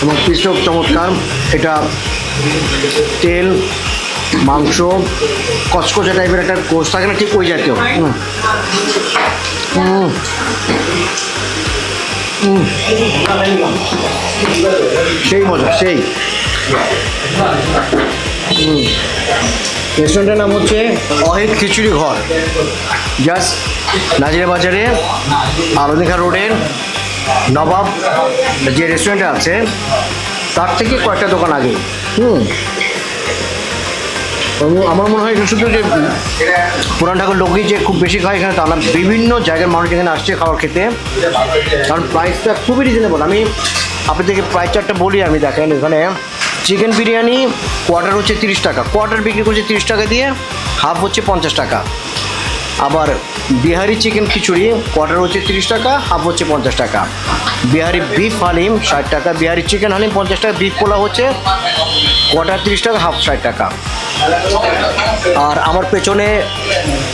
এবং পিসটাও চমৎকার। এটা তেল মাংস কচকচে টাইপের একটা কোষ থাকে না, ঠিক ওই জাতীয়। সেই মজা সেই। রেস্টুরেন্টের নাম হচ্ছে অহিত খিচুড়ি ঘর, জাস্ট নাজিরা বাজারে আলদিঘা রোডের নবাব যে রেস্টুরেন্টটা আছে তার থেকে কয়েকটা দোকান আগে। আমার মনে হয় এটা শুধু যে পুরান ঢাকার লোকই যে খুব বেশি খায় এখানে তা না, বিভিন্ন জায়গার মানুষ এখানে আসছে খাবার খেতে, কারণ প্রাইসটা খুবই রিজনেবল। আমি আপনাদেরকে প্রাইস চারটা বলি, আমি দেখেন এখানে চিকেন বিরিয়ানি কোয়ার্টার হচ্ছে 30 টাকা, কোয়ার্টার বিক্রি করছে 30 টাকা দিয়ে, হাফ হচ্ছে 50 টাকা। আবার বিহারি চিকেন খিচুড়ি কোয়ার্টার হচ্ছে 30 টাকা, হাফ হচ্ছে 50 টাকা। বিহারি বিফ হালিম 60 টাকা, বিহারি চিকেন হালিম 50 টাকা, বিফ পোলা হচ্ছে কোয়ার্টার 30 টাকা, হাফ 60 টাকা। আর আমার পেছনে